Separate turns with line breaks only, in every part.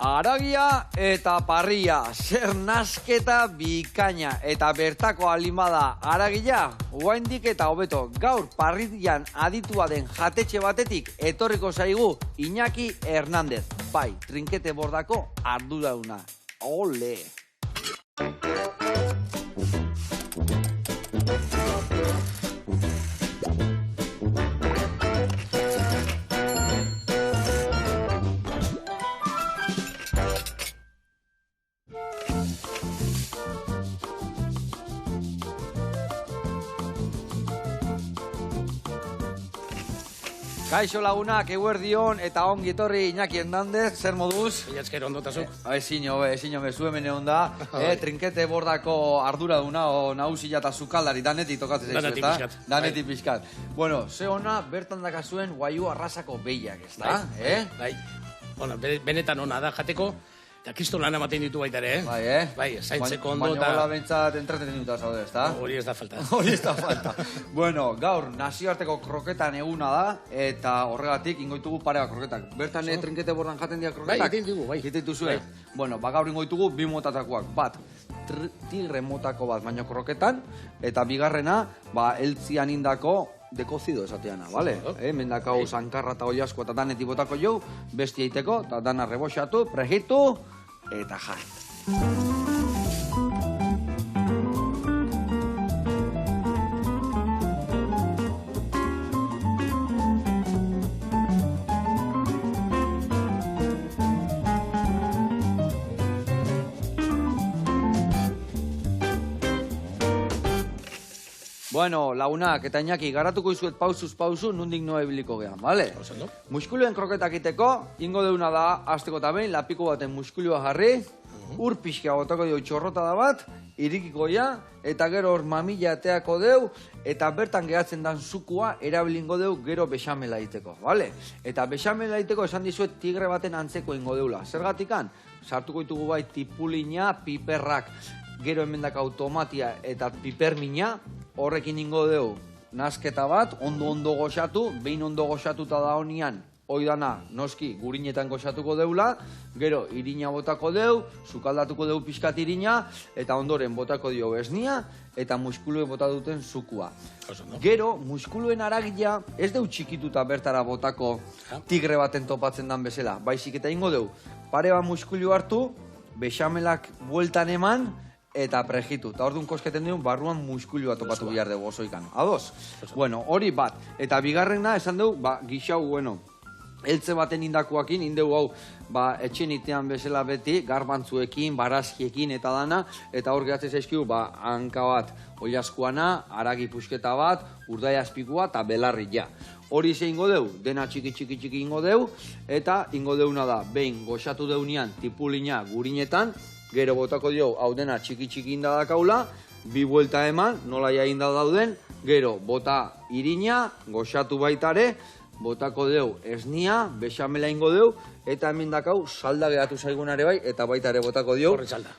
Aragia eta parria, zer nasketa bikaina eta bertako alimada aragia, oraindik eta hobeto gaur parrillan aditua den jatetxe batetik etorriko zaigu Iñaki Hernández, bai, trinkete bordako arduraduna. Ole! Kaixo lagunak, eguerdion eta ongi etorri Iñaki Hernández, zer moduz?
Esker ondotazuk.
Ezin zu hemen egon da, trinkete bordako arduraduna, o nausila eta sukaldari, danetik tokatzen zaizu, ez da? Danetik pixkat. Bueno, ze ona, bertan dakazuen guaiu arrasako behiak, ez da?
Bai, benetan ona da jateko, eta kristo lan ematen ditu baita ere, Bai, zaintzeko ondo eta...
Baina hola bentsat entreten dut zaude, ez da?
Hori ez da falta.
Hori ez da falta. Bueno, gaur nazioarteko kroketan eguna da, eta horregatik ingoitugu parea kroketak. Bertan trinkete bordan jaten dira kroketak?
Bai, egiten dugu, bai.
Egiten duzue? Bueno, gaur ingoitugu bi motatakoak. Bat, tigre motako bat baino kroketan, eta bigarrena, eltzian indako dekozido esateana, bale? Mendakau zankarra eta oiasko eta danetik botako jau, besti eiteko, eta dana reboxatu, prejitu, eta jart. Bueno, lagunak eta Iñaki, garatuko izuet pausuz pausu, nundik noa ibiliko gehan, bale? Muskuluen kroketak iteko, ingo deuna da, azteko eta behin, lapiko baten muskulua jarri, ur pixka botako dio txorrota da bat, irikiko ja, eta gero hor mamila ateako deu, eta bertan gehatzen dan zukua erabilingo deu gero bexamela iteko, bale? Eta bexamela iteko esan dizuet tigre baten antzeko ingo deula. Zergatikan, sartuko ditugu bai tipulina, piperrak, gero emendak automatia eta pipermina, horrekin ingo deu nasketa bat, ondo goxatu, behin ondo goxatuta da honian, oidana, noski, gurinetan goxatuko deula, gero irina botako deu, sukaldatuko deu pixkat irina, eta ondoren botako dio esnia, eta muskuluen bota duten zukua. Gero, muskuluen aragila, ez deu txikituta bertara botako tigre baten topatzen dan bezala, baizik eta ingo deu, pare bat muskulu hartu, bexamelak bueltan eman, eta prejitu. Eta orduan kosketen duen barruan muskulua topatu bihar dugu osoikan. Ados? Bueno, hori bat. Eta bigarrena esan dugu, gixau, eltze baten indakuakin, indegu hau, etxen itean bezala beti, garbantzuekin, barazkiekin eta dana, eta hor gehatzen zaizkigu, hanka bat, oiaskuana, aragi pusketa bat, urdai azpikua eta belarri ja. Hori ze ingo deu, dena txiki ingo deu, eta ingo deuna da, behin goxatu deunian tipulina gurinetan, gero botako dio, hau dena txiki indadakaula, bi buelta eman, nola ja dauden, gero bota irina, goxatu baitare, botako deu esnia, bexamela ingo deu, eta hemen dakau salda geratu zaigunare bai, eta baitare botako dio,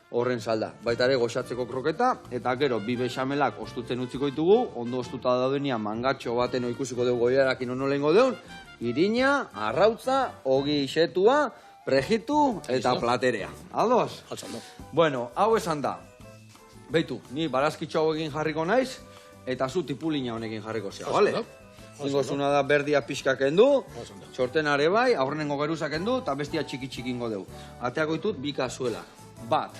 horren salda. Baitare goxatzeko kroketa, eta gero bi bexamelak ostutzen utziko ditugu, ondo ostuta daudenia mangatxo baten ikusiko deu goiarakin ono lehengo deun, irina, arrautza, ogi isetua, prejitu eta platerea. Ados? Bueno, hau esan da. Beitu, ni barazkitxo hauekin jarriko naiz, eta zu tipulina honekin jarriko zea, bale? Ingozuna da berdia pixka kendu, txortenare bai, aurrenengo geruza kendu, eta bestia txiki ingo deu. Ateako ditut bi kasuela. Bat,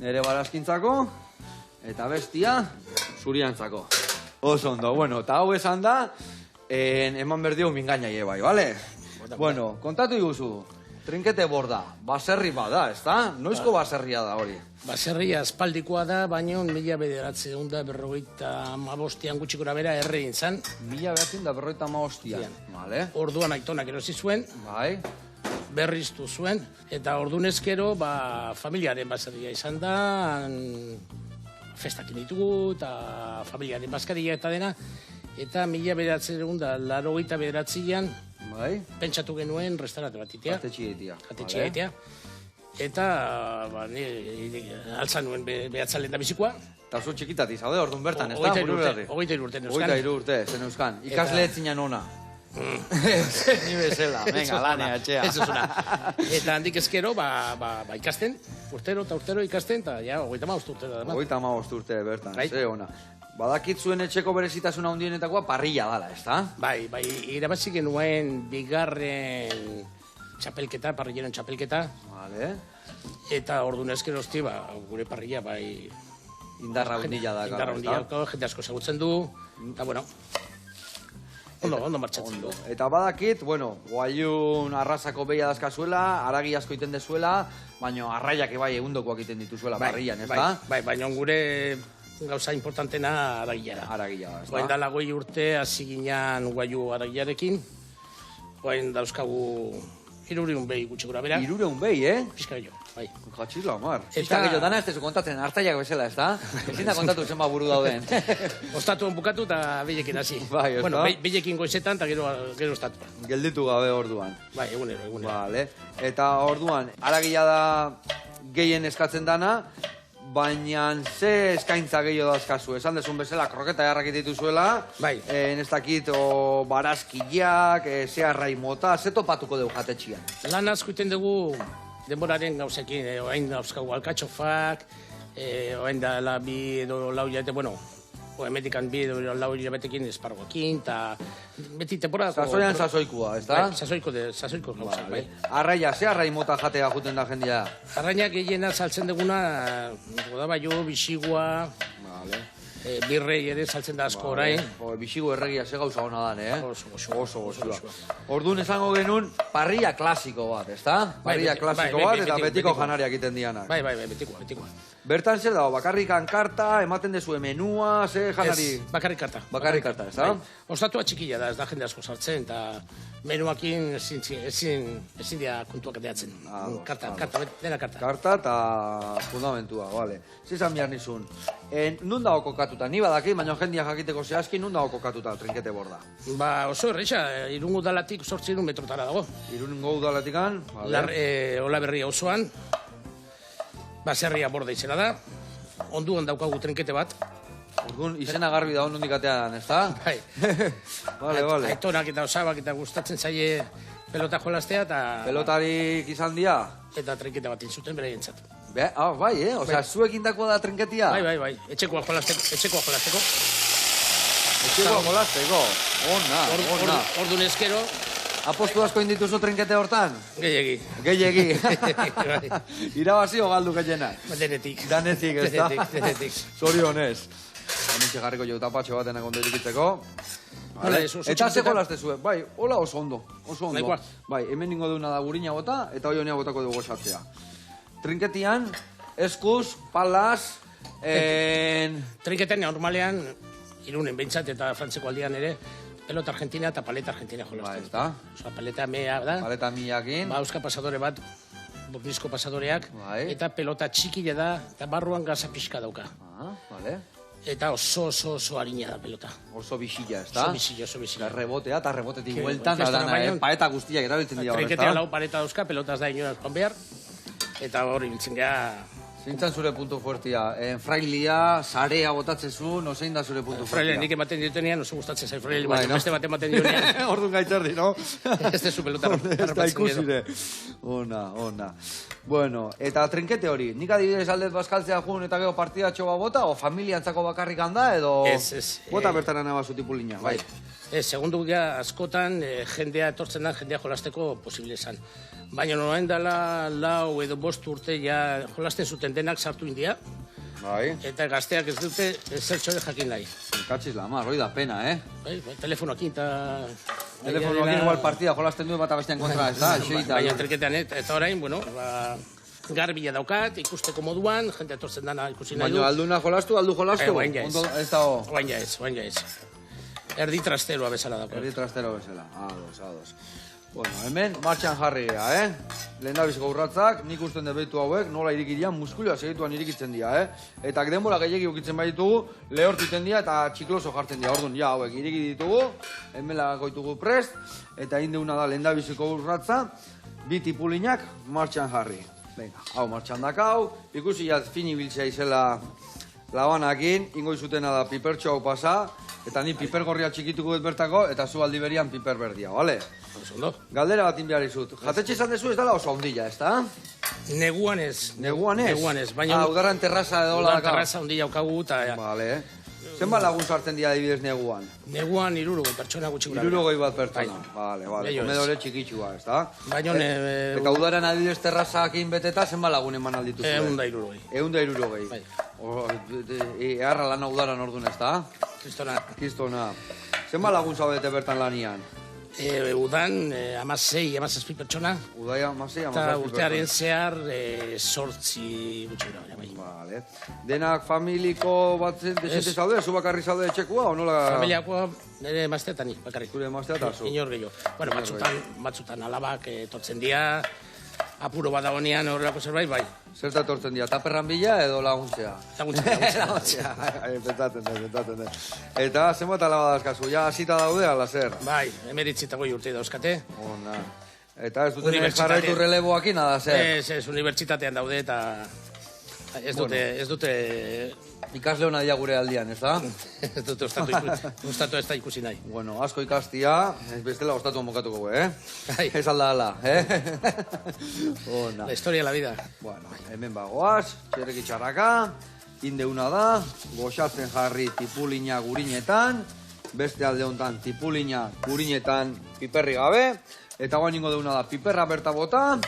nire barazkintzako, eta bestia zuriantzako. Oso ondo, bueno, eta hau esan da, eman berdiu mingaina bai, bale? Bueno, kontatu iguzu. Trinkete borda, baserri bada, ez da? Noizko baserria da hori?
Baserria aspaldikoa da, baina 1955an gutxikora bera erregin zan.
1955an, bale?
Orduan aitonak erosi zuen, berriztu zuen, eta ordunezkero familiaren baserria izan da, festakin ditugu, eta familiaren bazkaria eta dena, eta 1989an, pentsatu genuen restaurante bat itea. Atetxe egitea. Eta, altzan nuen behatzalen da bizikoa.
Eta oso txikitati, zaude, orduan bertan, ez da?
23 urte neuzkan.
Ikasle etzinan ona. Ni bezala, venga, lane atxea.
Ez osuna. Eta handik ezkero, ikasten, urtero eta urtero ikasten, eta ja, 35 urte da.
35 urte bertan,
Bai.
ze ona. Badakit zuen etxeko berezitasuna handienetakoa parrilla dala, ez da?
Bai, irabazi genuen bigarren txapelketa, parrilleren txapelketa,
Vale.
eta orduan ezkero hosti, gure parrilla, bai...
Indarra hundilla da.
Indarra hundilla, jende asko zagutzen du, eta bueno, ondo martxatzen du.
Eta badakit, bueno, guaiun arrasako behia dazkazuela, aragi asko iten dezuela, baina arraiak bai egundokoak iten dituzuela parrillan, ez da?
Bai, baina gure gauza importantena aragia da.
Aragia da, ez da?
Oain dala 5 urte hasi ginean guaiu aragiarekin, oain dauzkagu 300 behi gutxi gura bera.
300 behi,
Pizka gehiago, bai.
Jatxila, mar.
Eta-
Eta gehiago dana ez tezu kontatzen, hartaiak bezala, ez da? Ezin da kontatu zenba buru dauden.
Ostatuan bukatu eta bilekin hasi.
Bai, ez
Bueno,
da?
bilekin goizetan eta gero ostatua.
Gelditu gabe orduan.
Bai, egunero.
Vale. Eta orduan, aragia da gehien eskatzen dana, baina ze eskaintza gehiago dazkazu. Esan dezun bezala, kroketa jarrak dituzuela,
Bai.
ez dakit, barazkiak, zeharrai mota, ze topatuko dugu jatetxian.
Lan asko iten dugu denboraren gauzekin, oain dauzkagu alkatxofak, oain da la bi edo lau hilabete, bueno, emetikan bi edo lau hilabetekin espargoekin, eta beti temporada...
Sasoian sasoikua, ez da?
Bai, sasoiko gauza, bai.
Arraia, ze arrai mota jatea juten da jendia?
Arrainak gehiena saltzen duguna, godabaio, bisigua,
Vale.
birrei ere saltzen da asko orain.
Bixigo erregia ze gauza hona dan, eh?
Oso goxua.
Oso. Orduan esango genuen parrilla klasiko bat, ez da? Parrilla klasiko bat eta betiko janariak iten dianak.
Bai, betikoa.
Bertan zer dago, bakarrikan karta, ematen dezue menua, ze janari?
Ez, bakarrik karta.
Bakarrik karta, ez da?
Ostatua txikila da, ez da jende asko sartzen, eta menuakin ezin dira kontuak ateatzen. Karta, dena karta.
Karta eta fundamentua, bale. Zizan behar nizun. Nun dago kokatuta? Ni badaki, baina jendia jakiteko zehazki, nun dago kokatuta trinkete borda?
Ba, oso erreixa, Irungo udalatik 800 metrotara dago.
Irungo udaletikan, bale.
Olaberria osoan, baserria borda izena da, onduan daukagu trinkete bat.
Orduan, izena garbi da hondik atean, ez da?
Bai.
Bale.
Aitonak eta osabak eta gustatzen zaie pelota jolastea eta...
Pelotarik izan dia?
Eta trinkete bat inzuten bere jentzat.
Bai, Osea, zuek indakoa da trinketia?
Bai. Etxekoa jolasteko.
Etxekoa jolasteko. Ona.
Ordun ezkero,
Apostu asko indituzu trinkete hortan?
gehiegi.
Gehiegi.
Bai.
Irabazi o galdu gehiena?
Denetik.
Danetik, ez da?
Denetik.
Zorionez. Hementxe jarriko jo tapatxo batenak ondo irikitzeko.
Hala, oso
Eta ze
txikitetan.
jolaste zuen? Bai, hola oso ondo.
Nahikoa.
Bai, hemen ningo deuna da gurina bota, eta hoi honia botako dugu gozatzea. Trinketian, eskuz, palaz,
Trinketen normalean, Irunen behintzat eta Frantzeko aldian ere, pelota argentina eta paleta argentina
Ba,
jolasten.
ez da?
Osa, paleta mea da,
Paleta miakin.
ba, euska pasadore bat, burnizko pasadoreak,
Bai.
eta pelota txikila da, eta barruan gaza pixka dauka.
Vale.
Eta oso harina da pelota.
Oso bisila, ez da?
Oso bisila.
Rebotea eta rebotetik
Ke-
bueltan da
festara
dana,
baino-
paeta guztiak erabiltzen dira hor, ez
Trinketea
da?
lau pareta dauzka, pelotaz da inoraz joan behar, eta hori biltzen geha...
Zintzan zure puntu fuertia, frailia, sarea botatzen zu, no zein da zure puntu
Fraile,
fuertia?
nik ematen diotenean, oso gustatzen zai fraile,
Bai,
baina
no?
beste bat ematen dionean,
Orduan gaitzerdi, no?
ez dezu pelota
Ez da
harrapatzen
ikusire. Ona. Bueno, eta trinkete hori, nik adibidez aldet bazkaltzea jun eta gero partidatxo bat bota, o familiantzako bakarrik handa, edo...
Ez,
Bota bertara nabazu tipulina, bai.
Segundu gea askotan jendea etortzen da, jendea jolasteko posible esan. Baina noen dela lau edo 5 urte ja jolasten zuten denak sartu india,
Bai.
eta gazteak ez dute zertxo de jakin nahi.
Katxiz la mar, hoi da pena,
Bai, telefonoakin eta...
Telefonoakin igual partida jolasten duen bat abestean kontra, ez da?
Baina triketean eta orain, bueno, garbila daukat, ikusteko moduan, jende etortzen dana ikusi nahi du.
Baina alduna jolastu, aldu jolastu?
Oain ja ez.
Ondo ez dago.
Oain ja ez. Erdi trasteroa bezala daukat.
Herri trastero bezala. Ados. Bueno, hemen martxan jarri gea, Lehendabiziko urratzak, nik usten dut behitu hauek, nola irikidian, muskulioa segituan irikitzen dira, Eta denbora gehiagi ukitzen baditugu, lehortiten dira eta txikloso jartzen dira. Orduan, ja hauek iriki ditugu, hemen lagakoitugu prest, eta indeuna da lehendabiziko urratza, bi tipulinak martxan jarri. Venga, hau martxan dakau, ikusi jaz fini biltzea izela labanakin, ingo izutena da pipertxo hau pasa, eta ni piper gorria txikituko dut bertako, eta zu aldi berian piper berdia, bale? Galdera bat inbiar izut. Jatetxe izan dezu ez dela oso ondila, ez da?
Neguan ez.
Neguan ez?
Neguan ez, baina...
Udaran terraza edo laka?
Udaran terraza ondila haukagu, eta...
Vale, zenbat lagun sartzen dira adibidez neguan?
Neguan 60 pertsona gutxi gura.
60 bat pertsona. Vale, komedore txikitsua, ez da?
Baina...
Eta udaran adibidez terrazakin beteta zenbat lagun eman aldituzu?
160.
Eharra lana udaran orduan, ez da? Kristona. Zenbat lagun zaudete bertan lanian?
Udan, 16 pertsona.
Udai 16
pertsona. Eta urtearen zehar, 8 gutxi gura.
Vale. Denak familiko bat desente zaude? Zu bakarri zaude etxekua, o nola?
Familiakoa nire emaztea eta ni, bakarrik.
Zure emaztea eta zu?
Inor gehiago. Bueno, batzutan alabak etortzen dira, apuro bat dagoenean horrelako zerbait, bai.
Zerta etortzen dira, taperran bila edo laguntzea?
Laguntzea.
Petaten dut. Eta zenbat alaba dazkazu, ja hasita daude, ala zer?
Bai, 19 urte dauzkate.
Ona. Eta ez duten jarraitu releboakin, ada zer?
Ez, unibertsitatean daude eta... Ez dute...
Ikasle hona dia gure aldian, ez da?
Ez dute ostatu ez da ikusi nahi.
Bueno, asko ikastia, bestela ostatu mokatuko,
Bai.
Ez alda ala, Ona.
La historia de la vida.
Bueno, hemen bagoaz, txerreki txarraka, indeuna da, goxatzen jarri tipulina gurinetan, beste alde honetan tipulina gurinetan piperri gabe, eta guain ingo deuna da piperra berta bota,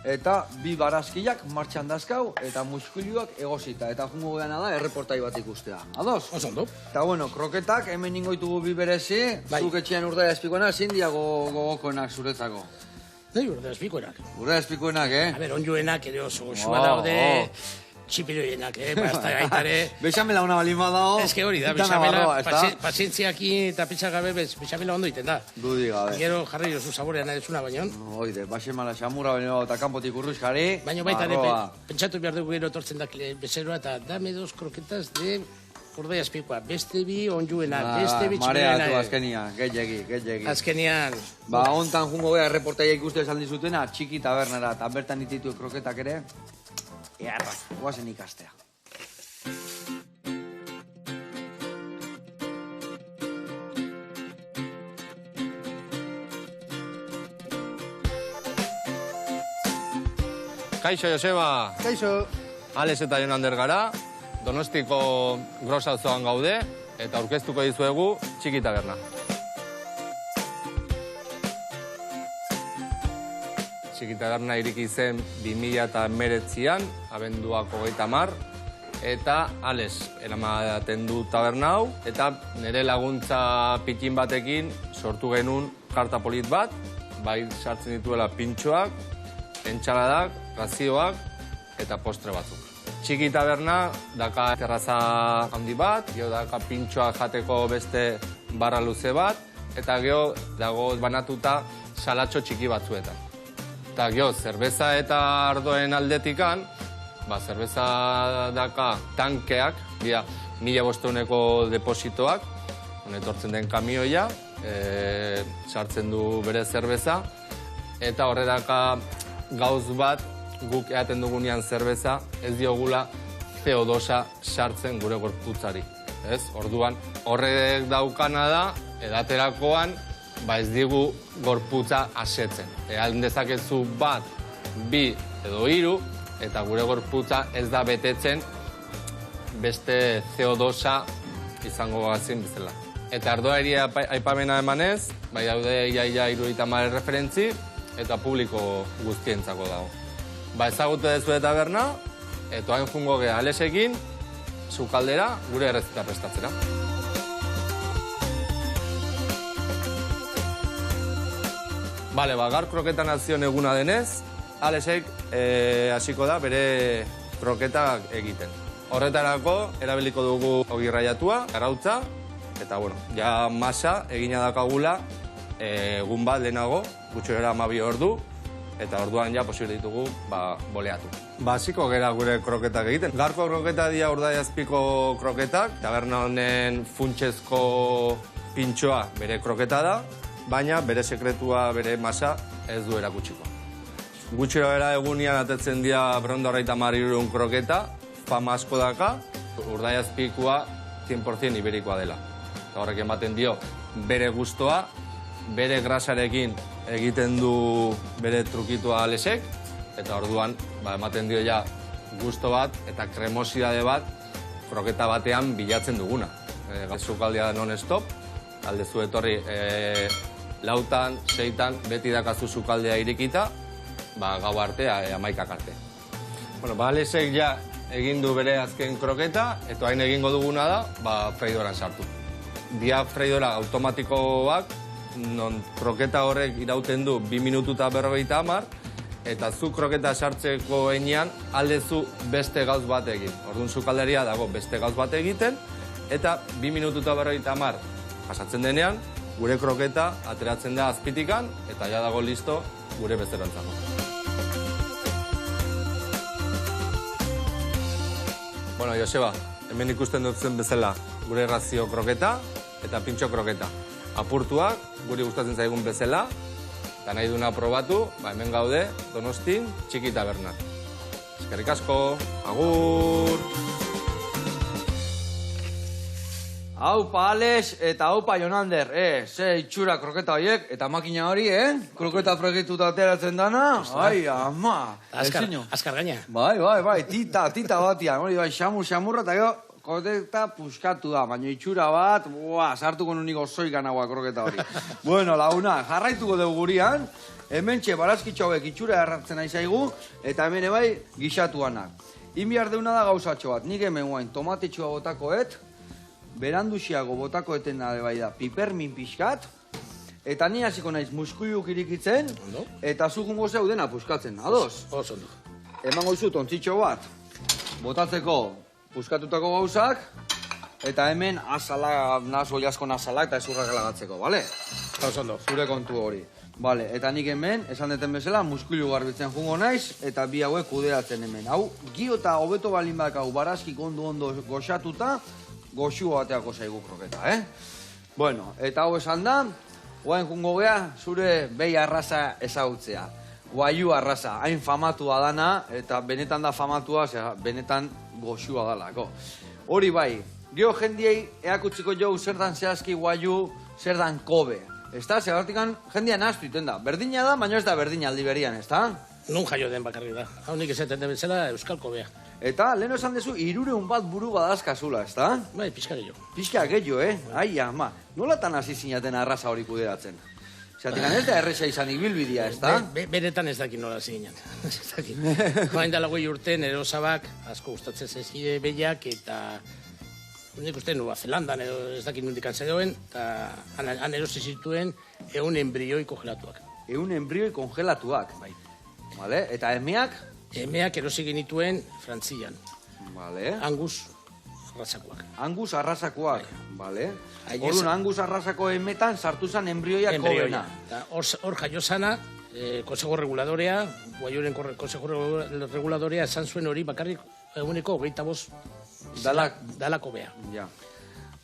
eta bi barazkiak martxan dazkau, eta muskuluak egosita. Eta jungo geana da, erreportai bat ikustea. Ados?
Oso ondo.
Eta bueno, kroketak, hemen ingoitugu bi berezi, zuk etxean urdaia espikoena, zindia gogokoenak zuretzako.
Nei, urdaia espikoenak.
Urdaia espikoenak,
A ber, onjuenak ere oso goxua daude, txipiroienak, basta gaitare.
Bexamela una balima dao.
Ez que hori da, bexamela, pazientziaki eta pizza gabe, bexamela ondo iten da.
Dudi gabe.
Gero jarri oso saborean edezuna baino.
Oide, baxemala xamura baino eta kanpotik urruskari.
Baina baita ere, pentsatu behar dugu gero etortzen da bezeroa eta dame 2 croquetas de urdaia espikoa. Beste bi onjuenak, beste bi txipiroienak.
Mareatu azkenian, gehiagi.
Azkenian.
Ba, hontan jungo beha reportaia ikuste esan dizutena, txiki tabernera, eta bertan ititu kroketak ere. Earra, guazen ikastea.
Kaixo, Joseba.
Kaixo.
Alex eta Jonander gara, Donostiko Gros auzoan gaude, eta aurkeztuko dizuegu Txiki Taberna. Txiki Taberna iriki zen 2019an, abenduak 30, eta Alex eramaten du taberna hau, eta nire laguntza pitin batekin sortu genuen karta polit bat, bai sartzen dituela pintxoak, entxaladak, razioak eta postre batzuk. Txiki Taberna daka terraza handi bat, gero daka pintxoak jateko beste barra luze bat, eta gero dago banatuta salatxo txiki batzuetan. Eta gero, zerbeza eta ardoen aldetikan, zerbeza daka tankeak, dira 1500 depositoak, etortzen den kamioia, sartzen du bere zerbeza, eta horredaka gauz bat, guk eaten dugunean zerbeza, ez diogula CO2 sartzen gure gorputzari. Orduan, horrek daukana da, edaterakoan, ez digu gorputza asetzen. Egan dezakezu bat, 2 edo 3, eta gure gorputza ez da betetzen beste CO2 izango gazin bezala. Eta ardoari aipamena emanez, bai daude iaia 70 referentzi, eta publiko guztientzako dago. Ezagutu dezu eta berna, eta hain jungo geha Alexekin, sukaldera, gure errezita prestatzera. Gaur kroketan nazion eguna denez, Alexek hasiko da bere kroketak egiten. Horretarako, erabiliko dugu ogi raiatua, arrautza, eta ja masa egina dakagula egun bat lehenago, gutxorera 12 ordu, eta orduan ja posible ditugu boleatu. Hasiko gera gure kroketak egiten. Gaurko kroketa dira urdaiazpiko kroketak, taberna honen funtsezko pintxoa bere kroketa da, baina bere sekretua, bere masa ez du erakutsiko. Gutxi gara egunean atetzen dira Brondo 33 kroketa, fama asko daka, urdaiazpikoa 100% iberikoa dela. Eta horrek ematen dio bere gustoa, bere grasarekin egiten du bere trukitua Alesek, eta orduan ematen dio ja gusto bat eta kremosidade bat kroketa batean bilatzen duguna. Sukaldea non-stop, aldezu etorri lautan, seitan, beti dakazu sukaldea irikita, gau artea, 11 arte. Alesek ja egin du bere azken kroketa, eta hain egingo duguna da, freidoran sartu. Dia freidora automatikoak, non kroketa horrek irauten du 2 minutu eta 50, eta zu kroketa sartzeko enean aldezu beste gauz bat egin. Orduan sukalderia dago beste gauz bat egiten, eta 2 minutu eta 50 pasatzen denean, gure kroketa ateratzen da azpitikan, eta ja dago listo gure bezerantzako. Bueno, Joseba, hemen ikusten dutzen bezala gure razio kroketa eta pintxo kroketa. Apurtuak, guri gustatzen zaigun bezala, eta nahi duna probatu, hemen gaude, Donostin, Txiki Tabernan. Eskerrik asko, agur!
Aupa Ales eta aupa Jonander, ze itxura kroketa horiek, eta makina hori, kroketa fregituta ateratzen dana, ai, ama.
Azkar gaina.
Bai, tita batian, hori bai, xamurra, eta gero, kroketa puskatu da, baina itxura bat, sartuko nunik osoikan haua kroketa hori. Bueno, launa, jarraituko dugu gurian, hemen txe barazkitxo hauek itxura erratzen aizaigu, eta hemen bai gixatuanak. Inbiar deuna da gauzatxo bat, nik hemen guain tomatitxua botakoet, beranduxiago botakoeten da bai da, pipermin pixkat, eta ni hasiko naiz muskuiluk irikitzen, eta zukungo zeu dena puskatzen, ados?
Oso ondo.
Emango izut ontzitxo bat, botatzeko puskatutako gauzak, eta hemen azala, oliasko nazalak eta ezurrak lagatzeko, bale?
Oso ondo.
Zure kontu hori. Bale, eta nik hemen, esan deten bezala, muskuilu garbitzen jungo naiz, eta bi hauek kudeatzen hemen. Hau, gio eta hobeto balin bak hau barazkik ondo goxatuta, goxu bateako zaigu kroketa, Bueno, eta hau esan da, guain jungo gea, zure behi arraza ezagutzea. Guaiu arraza, hain famatua dana, eta benetan da famatua, benetan goxua dalako. Hori bai, gio jendiei eakutziko jau zer dan zehazki guaiu, zer dan kobe. Ezta, zegartikan jendia naztu iten da. Berdina da, baina ez da berdina aldi berian, ezta?
Nun jaio den bakarri da. Hau nik esaten den bezala Euskal Kobea.
Eta, leheno esan dezu, 300 bat buru badazkazula, ezta?
Bai, pixka gehiago.
Pixka gehiago, Ai, ama, nolatan hasi zinaten arraza hori kudeatzen? Zeratikan ez da erresa izan ibilbidea, ezta?
Beretan ez dakit nola zinen. Joain dala 20 urte, nero osabak, asko gustatzen zezide behiak, eta nik uste Nueva Zelandan edo ez dakit nondik antzedoen, eta han erosi zituen 100 embrioi kongelatuak.
100 embrioi kongelatuak?
Bai.
Vale, eta emeak?
Emeak erosi genituen Frantzian.
Vale.
Angus arrasakoak.
Angus arrasakoak, vale.
Orduan,
Angus arrasako emetan sartu zen embrioiak kobena.
Hor jaio zana, Consejo Reguladorea, Guaioren Consejo Reguladorea esan zuen hori bakarrik 25 dala kobea.
Ja.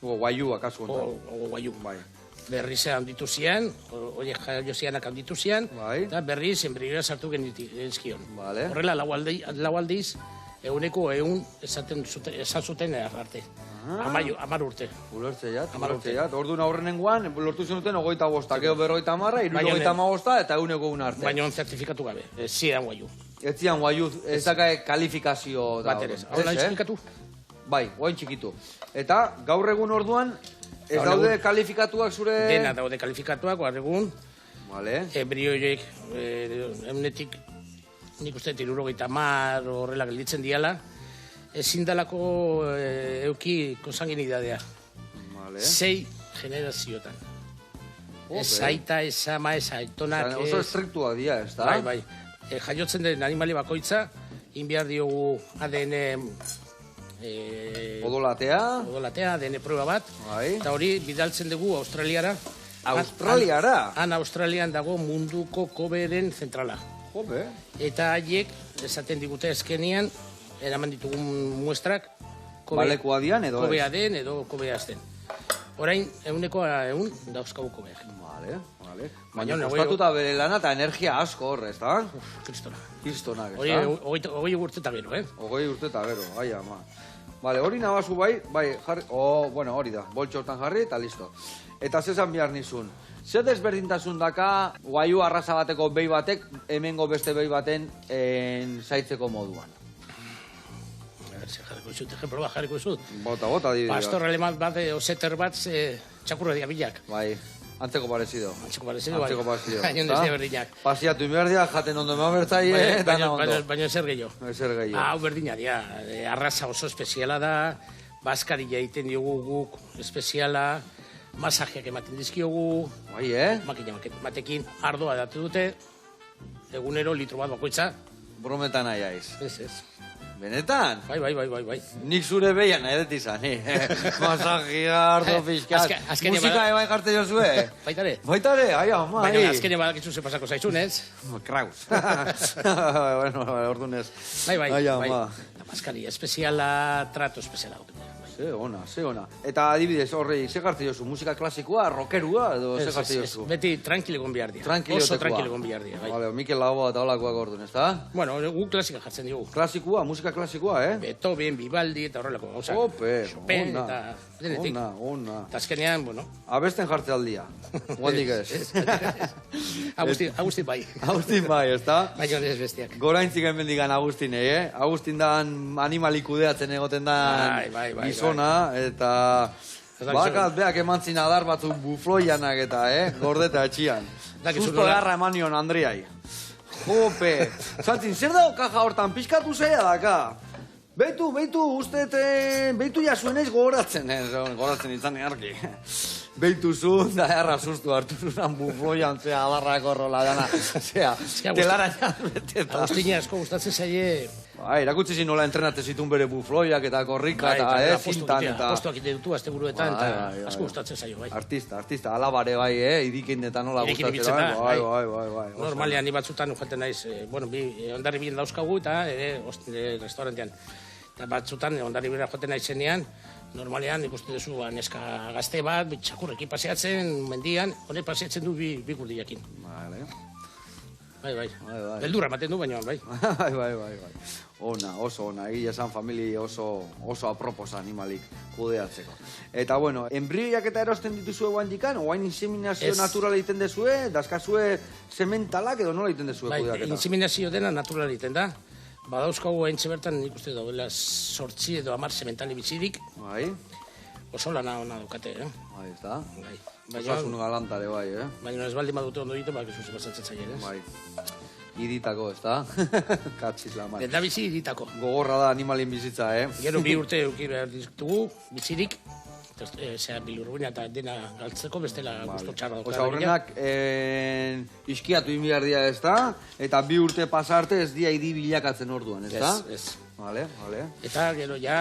Guaiu, akaso.
Guaiu.
Bai.
Berriz handitu zian, hori jaio zianak handitu zian, eta berriz embrioa sartu genizkion. Horrela, lau aldiz, 100 esan zuten arte. 10 urte.
Ulertze jat. Orduan aurrenengoan, lortu zenuten 25, gero 50, 75 eta 100 arte.
Baina zertifikatu gabe, ez zian guaiu.
Ez zian guaiu, ez dakae kalifikazio da.
Bateres, hau nahi esplikatu?
Bai, guain txikitu. Eta gaur egun orduan, ez daude kalifikatuak zure...
Dena daude kalifikatuak, gaur egun.
Vale.
Embrioiek, eunetik, nik uste 70 horrela gelditzen diala, ezin dalako euki konsanguinidadea.
Vale.
6 generaziotan. Ez aita, ez ama, ez aitonak...
Oso estriktua dia, ez da?
Bai. Jaiotzen den animali bakoitza, inbiar diogu ADN...
Odolatea,
ADN prueba bat, eta hori bidaltzen dugu Australiara.
Australiara?
Han Australian dago munduko koberen zentrala.
Jobe.
Eta haiek, esaten digute ezkenian, eraman ditugun muestrak,
Balekoa dian edo ez?
Kobea den edo kobea ez den. Orain, 100 dauzkagu kobeak.
Vale. Baina kostatuta bere lana eta energia asko horre, ez da?
Kristonak.
Kristonak, ez
da? Hori 20 urte eta gero,
20 urte eta gero, ai ama. Vale, hori nabazu bai, jarri, bueno, hori da, boltxo hortan jarri eta listo. Eta zezan behar nizun. Zer desberdintasun daka, guaiu arraza bateko behi batek, hemengo beste behi baten zaitzeko moduan.
Jarriko zut, ejemplo bat jarriko zut.
Bota, dibidea.
Pastor aleman bat, oseter bat, txakurra diabilak.
Bai, antzeko parezido.
Antzeko parezido, bai.
Antzeko parezido.
Baina ez dira berdinak.
Pasiatu inberdia, jaten ondo ema bertzaie, dana ondo.
Baina ezer gehiago.
Ezer gehiago.
Hau berdina dira, arraza oso espeziala da, baskaria egiten diogu guk espeziala, masajeak ematen dizkiogu,
Bai,
makina batekin ardoa datu dute, egunero litro bat bakoitza.
Brometan nahi aiz.
Ez.
Benetan?
Bai.
Nik zure behian nahi dut izan, Masajia, ardo fiskat. Musika ebai jarte jozue?
Baitare.
Baitare, ai, ama, ai.
Baina azkenean badakizu ze pasako zaizun, ez?
Kraus. Bueno, ordunez.
Bai.
Ai, ama.
Maskaria espeziala, trato espeziala.
Ze ona. Eta adibidez, horrei, ze jartzen jozu? Musika klasikoa, rockerua, edo ze jartzen jozu?
Beti tranquil egon behar dira. Oso tranquil egon behar dira.
Vale, Mikel Laboa eta holakoak ordun, ez da?
Bueno, gu klasika jartzen diogu.
Klasikoa, musika klasikoa,
Beethoven, Vivaldi eta horrelako gauza.
Ope,
Chopin eta denetik.
Ona.
Eta azkenean, bueno.
Abesten jartze aldia. Guandik ez.
Agustin bai.
Agustin bai, ez da?
Baina ez bestiak.
Goraintzik mendigan Agustin, Agustin dan animalik kudeatzen egoten dan gizona, eta bakat beak emantzin adar batzuk bufloianak eta, gordeta etxian. Susto garra eman nion Andriai. Jope, zaltzin, zer dago kaja hortan, pixkatu zeia daka? Beitu, beitu jasuenez gogoratzen, gogoratzen izan earki. Beitu zuen, da erra sustu hartu zuen bufloian, zea, adarrako rola dana, zea, telara jazbeteta.
Agustina asko gustatzen zaie...
Erakutsi zin nola entrenatzen zituen bere bufloiak eta korrika eta zintan eta...
Apostuak ite dutu, azte buruetan, eta asko gustatzen zaio, bai.
Artista, alabare bai, irikin eta nola gustatzen, bai.
Normalean, ni batzutan ufaten naiz, bueno, ondarri bien dauzkagu eta restaurantean. Eta batzutan, ondarri bera joaten naizenean, normalean, ikusten duzu, neska gazte bat, txakurrekin paseatzen, mendian, honek paseatzen du bi kurdiakin. Bai. Beldurra ematen du, baina, bai.
Bai. Ona, oso ona, egia esan familia oso aproposa animalik kudeatzeko. Eta, bueno, embrioiak eta erosten dituzue guandikan, oain inseminazio natural egiten dezue, dazkazue sementalak edo nola egiten dezue kudeaketa?
Bai, inseminazio dena natural egiten da. Badauzkagu haintxe bertan, nik uste daudela 8 edo 10 sementali bizirik.
Bai.
Oso lana ona daukate,
Bai, ez da.
Bai.
Osasun galantare, bai,
Baina ez baldin badute ondo ditu, bak ez pasatzen zaien, ez?
Bai. Iditako, ez da? Katxiz la mai.
Denda bizi iditako.
Gogorra da animalin bizitza,
Gero 2 urte euki behar ditugu, bizirik, bilurruina eta dena galtzeko, bestela gusto txarra daukara.
Osa, horrenak iskiatu inbiardia, ez da? Eta 2 urte pasarte ez dia idi bilakatzen orduan, ez da?
Ez.
Vale.
Eta gero ja,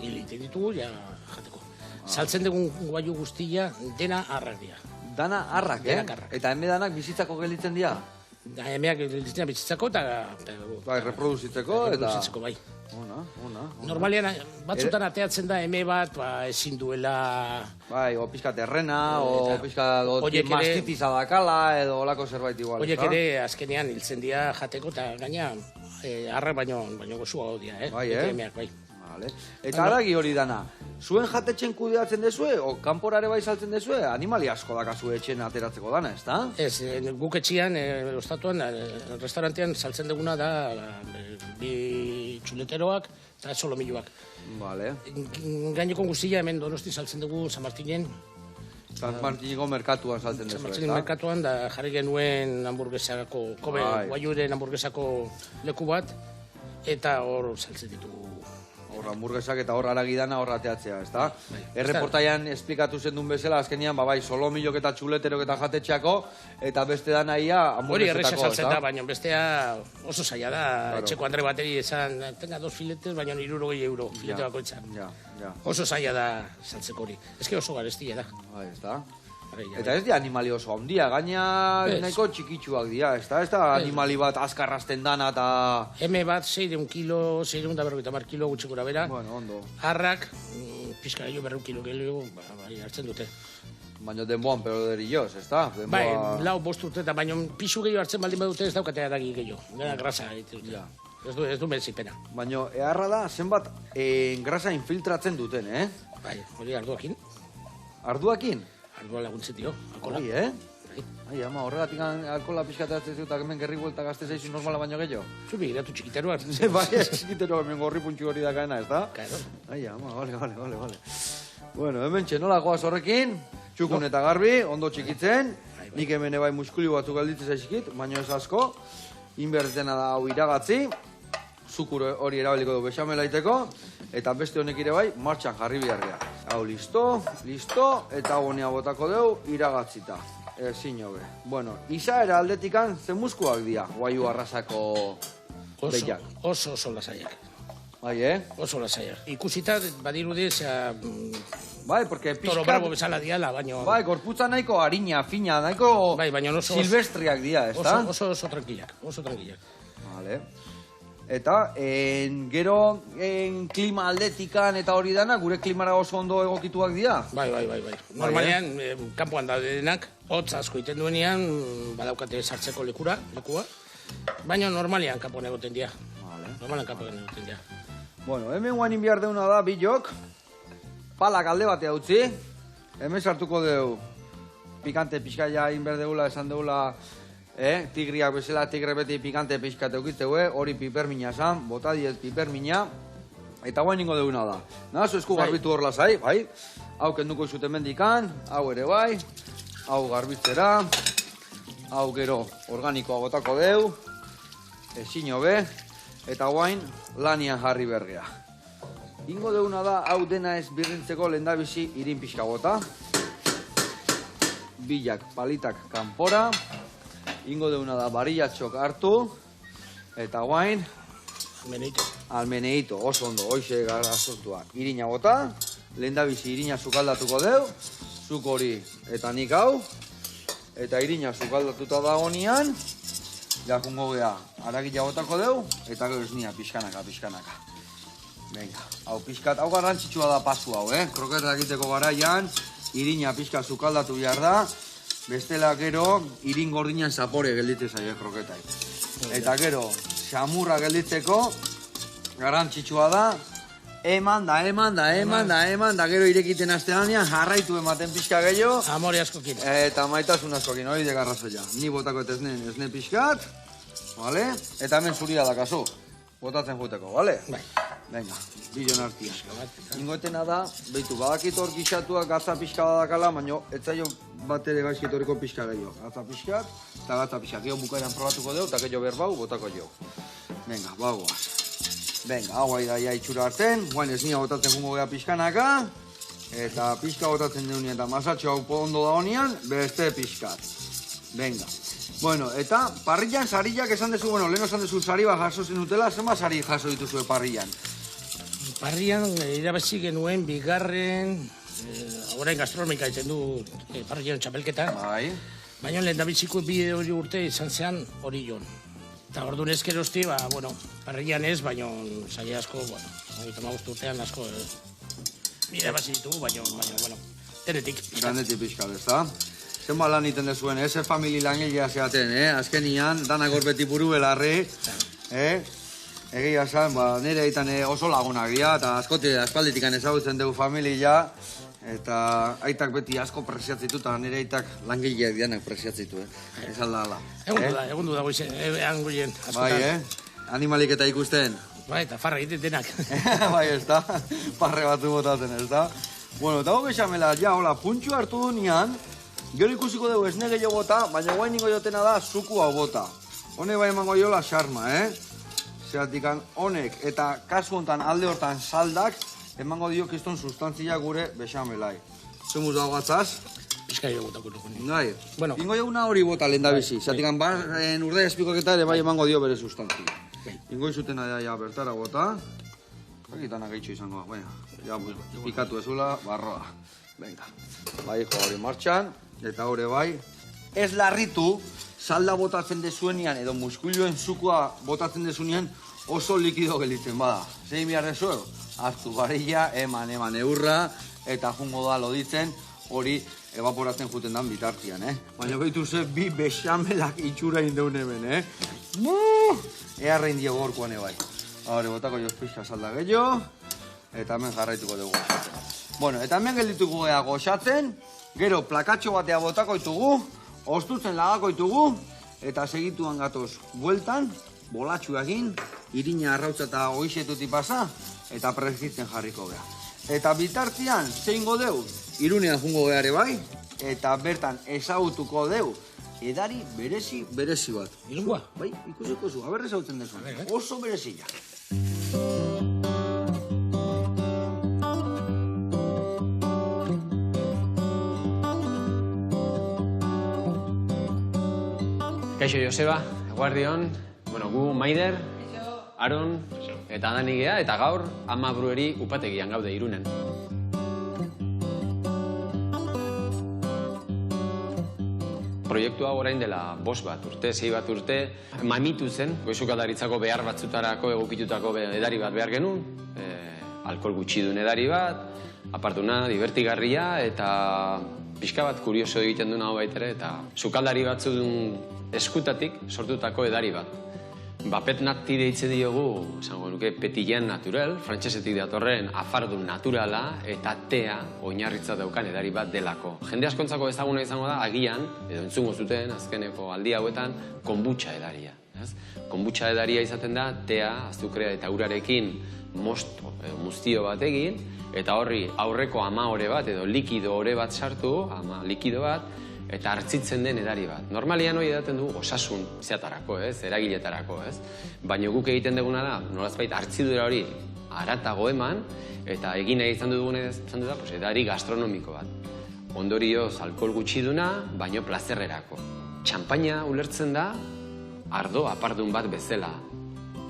hilite ditugu, ja jateko. Saltzen dugun guaiu guztia dena arrak dira.
Dana arrak, Eta eme danak bizitzako gelditzen dira?
Emeak gelditzen bizitzako eta...
Bai, reproduzitzeko eta...
Reproduzitzeko, bai.
Ona.
Normalean, batzutan ateatzen da eme bat, ezin duela...
Bai, o pixka terrena, o pixka mastitiza dakala, edo olako zerbait igual.
Horiek ere, azkenean hiltzen dira jateko eta gaina arrak baino gozua hau dira,
Bai,
Emeak, bai.
Eta aragi hori dana, zuen jatetxen kudeatzen dezue, o kanporare bai saltzen dezue, animali asko dakazu etxen ateratzeko dana, ez da?
Ez, guk etxian, ostatuan, restaurantean saltzen duguna da 2 txuleteroak eta solomilloak.
Vale.
Gaineko guztia hemen Donosti saltzen dugu San Martinen.
San Martiniko merkatuan saltzen dezu,
San Martinen merkatuan da jarri genuen hamburguesako, guaiuren hamburguesako leku bat, eta hor saltzen ditugu.
Hor hamburguesak eta hor aragidana hor ateatzea, ez da? Erreportaian esplikatu zen duen bezala, azkenian, bai, solomilok eta txuleterok eta jatetxeako, eta beste dana ia hamburguesetako,
hori erresa saltzen da, baina bestea oso zaila da. Etxeko Andre bateri esan, tenga 2 filetes, baina 60 euro filete bakoitzan. Oso zaila da saltzeko hori. Ez que oso garestia da.
Bai, ez da? Eta ez di animali oso handia, gaina nahiko txikitsuak dira, ez da animali bat azkarrazten dana eta...
Eme bat 600 kilo, 650 kilo gutxi gura bera.
Bueno, ondo.
Harrak, pizka gehiago 200 kilo gehiago, hartzen dute.
Baina denboan peroderilloz, ez da?
Bai, 4-5 urte eta baina pisu gehiago hartzen baldin badute ez daukatea eragi gehiago. Gara grasa egiten dute. Ez du mezipena.
Baina, eharra da, zenbat grasa infiltratzen duten,
Bai, hori arduakin.
Arduakin?
Ardua laguntzen dio, alkola.
Hori, Ai, ama, horregatik alkola pixkatatzen zut, hemen gerri buelta gazte zaizu normala baino gehiago.
Zu begiratu txikiteroa.
Bai, txikitero hemen gorri puntxu hori da gaena, ez da?
Claro.
Ai, ama, vale. Bueno, hemen txenola goaz horrekin, txukun eta garbi, ondo txikitzen, nik hemen ebai muskuli batzuk galditzen zaizkit, baina ez asko, inbertena da hau iragatzi, zukur hori erabiliko du bexamelaiteko, eta beste honek ere bai, martxan jarri biharria. Hau, listo, eta hau honea botako deu, iragatzita. Ezin hobe. Bueno, izaera aldetikan ze muskuak dira, guaiu arrasako behiak.
Oso lasaiak.
Bai,
Oso lasaiak. Ikusita, badirudi,
Bai, porque
toro bravo bezala diala, baino...
Bai, gorputza nahiko harina, fina, nahiko
bai, baina oso
silvestriak dira, ez da?
Oso tranquilak.
Vale. Eta, gero, klima aldetikan eta hori dana, gure klimara oso ondo egokituak dira?
Bai. Normalean, kanpoan daudenak, hotz asko iten duenean, badaukate sartzeko lekua, baina normalean kanpoan egoten dira.
Bueno, hemen guain behar deuna da, bilok, palak alde batea utzi, hemen sartuko deu, pikante pixkaia inberdeula, esan deula, tigriak bezala, tigre beti pikante pixkate eukitzeue, hori pipermina esan, bota diet pipermina, eta guain ingo deuna da. Nazo esku garbitu hor lasai, bai, hau kenduko izuten mendikan, hau ere bai, hau garbitzera, hau gero organikoa botako deu, ezin hobe, eta guain lanian jarri berria. Ingo deuna da, hau dena ez birrintzeko lehendabizi irin pixka bota, bilak palitak kanpora, ingo deuna da barillatxok hartu, eta guain, almeneito, oso ondo, hoxe garazortua. Irina bota, lehendabizi irina sukaldatuko deu, zuk hori eta nik hau, eta irina sukaldatuta da honian, jakungo gea, aragila botako deu, eta gero esnia, pixkanaka. Venga, hau pixkat, hau garrantzitsua da pasu hau, Kroketa egiteko garaian, irina pixka sukaldatu behar da, bestela gero, irin gordinan zapore gelditze zaie kroketai. Eta gero, xamurra gelditzeko, garrantzitsua da, eman da, gero irekiten asteanean, jarraitu ematen pixka gehiago.
Amore askokin.
Eta maitasun askokin, hori de garrazoia. Ni botako eta esne pixkat, vale? Eta hemen zuria da kasu, botatzen juteko, vale?
Bai.
Venga, bilon artia. Ingoetena da, behitu, badakit hor gixatuak gatza pixka badakala, baina etzaio bat ere gaizkit horreko pixka gehiago. Gatza pixkat, eta gatza pixkat. Gio bukaeran probatuko deu, eta gehiago berbau, botako jo. Venga, bagoaz. Venga, hau da ja itxura hartzen, guain esnia botatzen jungo geha pixkanaka, eta pixka botatzen deunien, eta masatxo hau ondo da honian, beste pixkat. Venga. Bueno, eta parrillan sarillak esan dezu, bueno, lehen esan dezu sari bat jaso zenutela, zenba sari jaso dituzue parrillan?
Parrian irabazi genuen bigarren, orain gastronomika egiten du parrian txapelketa.
Bai.
Baina lehen dabiziko bi hori urte izan zean hori joan. Eta orduan ezkerosti, bueno, parrian ez, baina zaila asko, bueno, 35 urtean asko irabazi ditugu, baina, bueno, denetik.
Denetik pixkat, ez da? Zenba lan iten dezuen, ze famili langilea zeaten, azkenian, danak gorbeti buru belarri, egia esan, nire egiten oso lagunak dira, eta aspalditikan ezagutzen dugu familia, eta aitak beti asko presiatzitu, eta nire aitak langileak dianak presiatzitu, esan da ala.
Egun du dago izan, egan goien, askotan.
Bai, animalik eta ikusten.
Bai, eta farra egiten denak.
Bai, ez da, parre batzu botatzen, ez da. Bueno, eta hoge xamela, ja, hola, puntxu hartu du nian, gero ikusiko dugu esne gehiago bota, baina guain ningo jotena da zuku hau bota. Honek bai emango jola xarma, Zeratikan honek eta kasu hontan alde hortan saldak emango dio kiston sustantzia gure bexamelai. Zemuz dago gatzaz?
Pizkai botako dugu.
Bai.
Bueno.
Ingo jaguna hori bota lehen da bizi. Zeratikan urdai espikoketa ere bai emango dio bere sustantzia. Ingo izutena ja bertara bota. Kakitana gehitxo izango, baina. Ja, pikatu ezula, barroa. Venga. Bai, jo hori martxan. Eta hori bai, ez larritu, salda botatzen dezuenian edo muskulioen zukua botatzen dezuenian oso likido gelitzen bada. Zein behar dezuego? Aztu barilla, eman eurra, eta jungo da loditzen hori evaporatzen juten dan bitartian, Baina behitu ze bi bexamelak itxura indeun hemen, earrein dio gorkoan ebai. Hore, botako joz pixka salda gehiago, eta hemen jarraituko dugu goxatzen. Bueno, eta hemen geldituko gea goxatzen, gero plakatxo batea botako ditugu, ostutzen lagako ditugu, eta segituan gatoz bueltan, bolatxu egin, irina arrautza eta oixetuti pasa, eta prezitzen jarriko gea. Eta bitartian, zeingo deu, Irunean jungo geare bai, eta bertan ezagutuko deu, edari berezi bat.
Irungoa?
Bai, ikusiko zu, haber ezagutzen dezu. Oso berezia.
Kaixo Joseba, eguardion, gu Maider, Aron, eta Dani gea, eta gaur Ama Brueri upategian gaude Irunen. Proiektu hau orain dela 5 bat urte, 6 bat urte, mamitu zen, goizukaldaritzako behar batzutarako egokitutako edari bat behar genuen, alkohol gutxidun edari bat, apartuna, divertigarria, eta pixka bat kurioso egiten duen hau baitere, eta sukaldari batzun eskutatik sortutako edari bat. Pet nati deitzen diogu, esango nuke, petillan natural, frantsesetik datorren afardun naturala eta tea oinarritza daukan edari bat delako. Jende askontzako ezaguna izango da, agian, edo entzungo zuten, azkeneko aldi hauetan, konbutxa edaria. Konbutxa edaria izaten da, tea, azukrea eta urarekin muztio bat egin, eta horri aurreko ama ore bat, edo likido ore bat sartu, ama likido bat, eta hartzitzen den edari bat. Normalian hori edaten du osasun zeatarako, eragiletarako, baina guk egiten duguna da, nolazbait hartzidura hori haratago eman, eta egin nahi izan duguna da, edari gastronomiko bat. Ondorioz, alkohol gutxiduna, baino plazerrerako. Txampaina ulertzen da, ardo apardun bat bezala.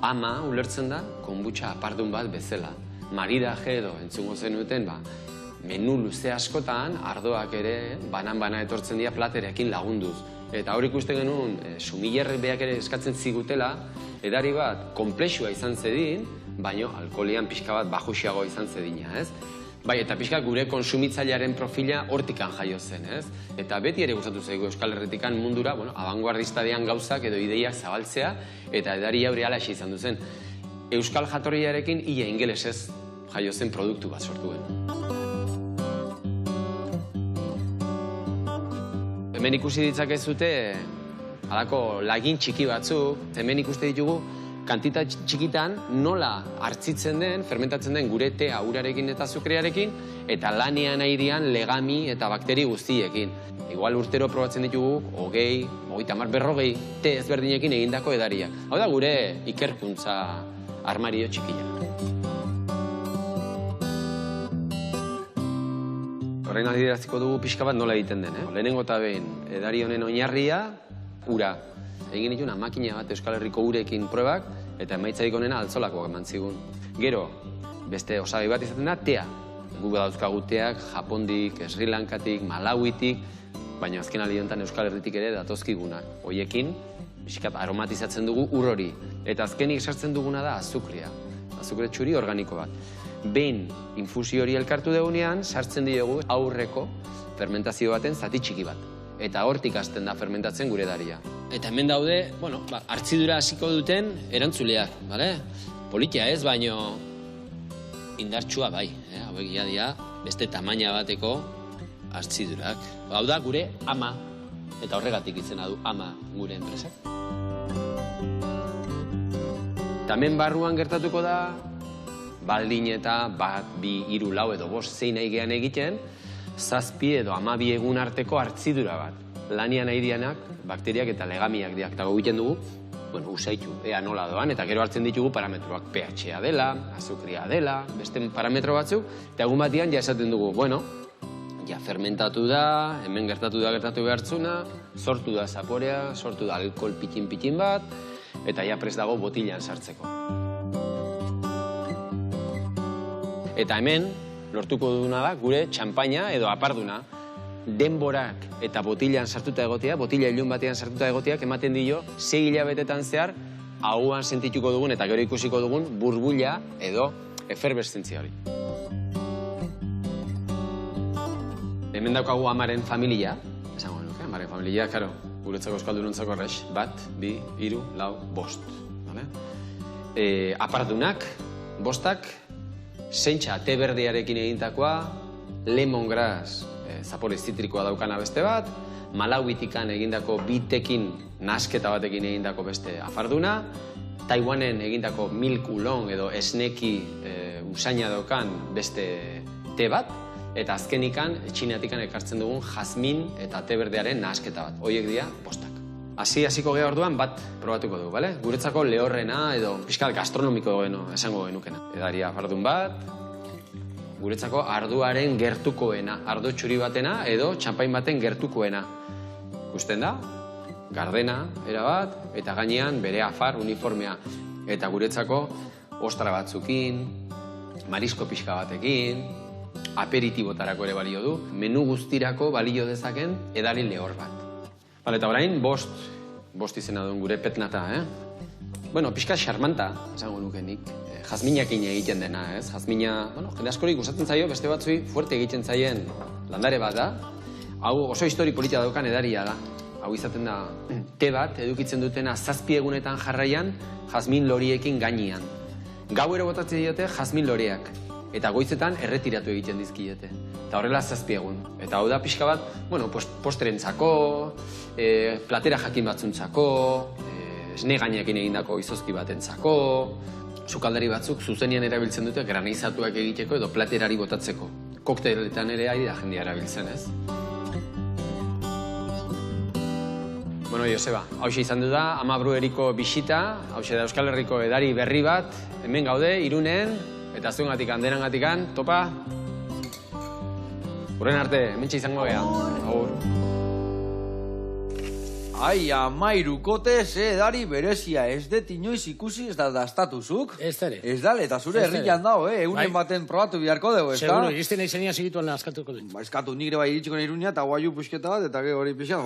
Ama ulertzen da, konbutxa apardun bat bezala. Maridaje edo entzungo zenuten, menu luze askotan, ardoak ere, banan-bana etortzen dira platerekin lagunduz. Eta hor ikusten genuen, sumillerrek beak ere eskatzen zigutela, edari bat konplexua izan zedin, baino alkoholian pixka bat bajuxiago izan zedina, Bai, eta pixka gure konsumitzailearen profila hortikan jaio zen, Eta beti ere gustatu zaigu Euskal Herritikan mundura, abanguardistadian gauzak edo ideiak zabaltzea, eta edari hori alaxe izan duzen. Euskal jatorriarekin ia ingelesez jaio zen produktu bat sortuen. Hemen ikusi ditzakezute halako lagin txiki batzuk, hemen ikuste ditugu kantita txikitan nola hartzitzen den, fermentatzen den gure tea urarekin eta azukrearekin, eta lanean airean legami eta bakteri guztiekin. Igual urtero probatzen ditugu 20, 30, 40 te ezberdinekin egindako edariak. Hau da gure ikerkuntza armario txikia. Horrein adieraziko dugu pixka bat nola egiten den, Lehenengo eta behin, edari honen oinarria, ura. Egin dituna makina bat Euskal Herriko urekin probak, eta emaitzarik honena altzolakoak eman zigun. Gero, beste osagai bat izaten da, tea. Guk dauzkagu teak, Japondik, Sri Lankatik, Malawitik, baina azken aldi honetan Euskal Herritik ere datozkigunak. Hoiekin, pixkat aromatizatzen dugu ur hori. Eta azkenik sartzen duguna da azukrea. Azukre txuri organiko bat. Behin infusio hori elkartu dugunean, sartzen diogu aurreko fermentazio baten zati txiki bat. Eta hortik hasten da fermentatzen gure edaria. Eta hemen daude, hartzidura hasiko duten erantzuleak, politia ez, baino indartsua bai. Hauek ia beste tamaina bateko hartzidurak. Hau da gure ama, eta horregatik izena du ama gure enpresak. Eta hemen barruan gertatuko da, baldin eta 1, 2, 3, 4 edo 5 zein nahi gehan egiten, 7 edo 12 egun arteko hartzidura bat. Lanian nahi dianak, bakteriak eta legamiak diak. Eta egiten dugu, usaitu, ea nola doan, eta gero hartzen ditugu parametroak pH-a dela, azukria dela, beste parametro batzuk, eta egun batian ja esaten dugu, fermentatu da, hemen gertatu behartzuna, sortu da zaporea, sortu da alkohol pitin bat, eta ja prest dago botilan sartzeko. Eta hemen, lortuko duguna da, gure txampaina edo aparduna, denborak eta botilan sartuta egotea, botila ilun batean sartuta egoteak, ematen dio, 6 hilabetetan zehar, hauan sentituko dugun eta gero ikusiko dugun burbuila edo eferbeszentzia hori. Hemen daukagu amaren familia, esango nuke, amaren familia, karo, guretzako euskaldunontzako errex, 1, 2, 3, 4, 5. Apardunak, 5, sentxa te berdearekin egintakoa, lemongrass, zapore zitrikoa daukana beste bat, Malawitikan egindako bitekin nasketa batekin egindako beste afarduna, Taiwanen egindako milk oolong edo esneki usaina daukan beste te bat, eta azkenikan, Txinatikan ekartzen dugun jazmin eta te berdearen nasketa bat. Horiek dira 5. Hasiko geha orduan bat probatuko dugu, bale? Guretzako lehorrena edo fiskal gastronomiko esango genukena. Edari afardun bat, guretzako arduaren gertukoena, ardo txuri batena edo txampain baten gertukoena. Ikusten da, gardena, erabat, eta gainean bere afar uniformea. Eta guretzako ostra batzukin, marisko pixka batekin, aperitibotarako ere balio du, menu guztirako balio dezaken edari lehor bat. Eta orain, 5 izena duen gure petnata, Bueno, pixka xarmanta, esango nuke nik. Jazminakin egiten dena, ez? Jazmina, jende askori gustatzen zaio, beste batzui fuerte egiten zaien landare bat da. Hau oso histori politia daukan edaria da. Hau izaten da, te bat edukitzen dutena 7 egunetan jarraian jazmin loriekin gainean. Gauero botatzen diote jazmin loreak. Eta goizetan erretiratu egiten dizkiete. Eta horrela 7 egun. Eta hau da pixka bat, postrentzako, platera jakin batzuntzako, esne gainekin egindako izozki batentzako, sukaldari batzuk zuzenian erabiltzen dute granizatuak egiteko edo platerari botatzeko. Kokteiletan ere ari da jendea erabiltzen, ez? Bueno, Joseba, hauxe izan du da, Ama Brueriko bisita, hauxe da Euskal Herriko edari berri bat, hemen gaude, Irunen, eta zuengatik, derengatik, topa. Urren arte, hementxe izango gea. Agur.
Ai, Amairukote, edari berezia, ez det inoiz ikusi ez da dastatuzuk.
Ez dara.
Ez dale, eta zure herrian dago, egunen baten probatu biharko dugu, ez da?
Seguro, iristen izenia segituan askatuko dut.
Eskatu nire bai iritsiko nahi Iruña, eta guaiu pusketa bat, eta hori pixat,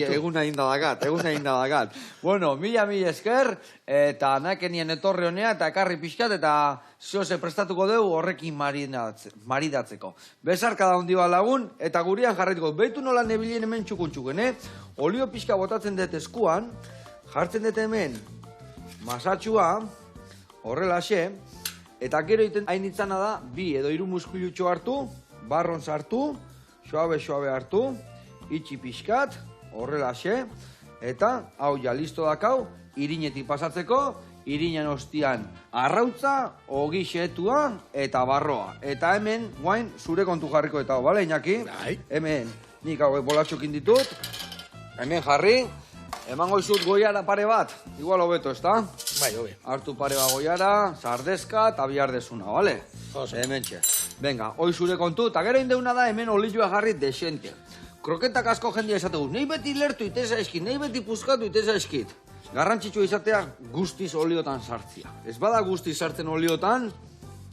egun nahi indadakat. Bueno, mila esker, eta nakenien etorri honea, eta ekarri pixkat, eta zehose prestatuko dugu horrekin maridatzeko. Bezarka da hundi bat lagun, eta gurian jarraituko. Behitu nola nebilien hemen txukun, olio pixka botatzen dut eskuan, jartzen dut hemen masatxua, horrelaxe, eta gero iten hainitzana da, 2 edo 3 muskulutxo hartu, barron sartu, suabe hartu, itxi pixkat, horrelaxe, eta hau ja listo dakau, irinetik pasatzeko, irinan ostian arrautza, ogi xetua eta barroa. Eta hemen, guain, zure kontu jarriko eta, bale, Iñaki? Hemen, nik hau bolatxokin ditut, hemen jarri, emango izut goiara pare bat, igual hobeto, ez da?
Bai, hobe.
Hartu pare bat goiara, sardezka eta biardezuna, bale? Hemen txe. Venga, hoi zure kontu, eta gero indeuna da hemen olioa jarri desente. Kroketak asko jendia esategu, nahi beti lertu iteza eskit, nahi beti puzkatu iteza eskit. Garrantzitsua izatea guztiz oliotan sartzia. Ez bada guztiz sartzen oliotan,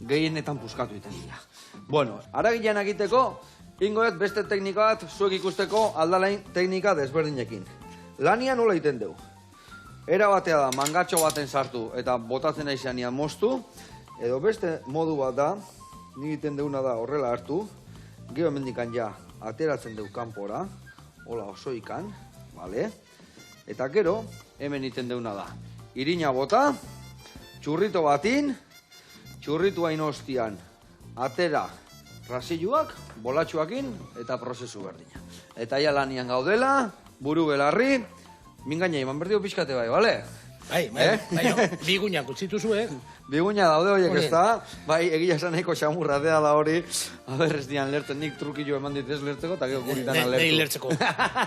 gehienetan puzkatu iten dira. Bueno, aragilean egiteko, ingoet beste teknika bat zuek ikusteko aldalain teknika desberdinekin. Lania nola iten dugu. Era batea da, mangatxo baten sartu eta botatzen aizanean moztu, edo beste modu bat da, nik iten duguna da horrela hartu, gero mendikan ja ateratzen dugu kanpora, hola osoikan, bale? Eta gero, hemen iten duguna da, irina bota, txurrito batin, txurritu hain ostian, atera rasiluak, bolatxuakin eta prozesu berdina. Eta ja lanian gaudela, buru belarri, mingaina iman berdio pixkate bai, bale?
Bai, biguñak utzitu zuen.
Biguña daude horiek ez da, bai, egia esan nahiko xamurra da hori, aber ez dian lertzen nik trukillo eman ditez lertzeko, eta gero guritan alertu.
Nei lertzeko.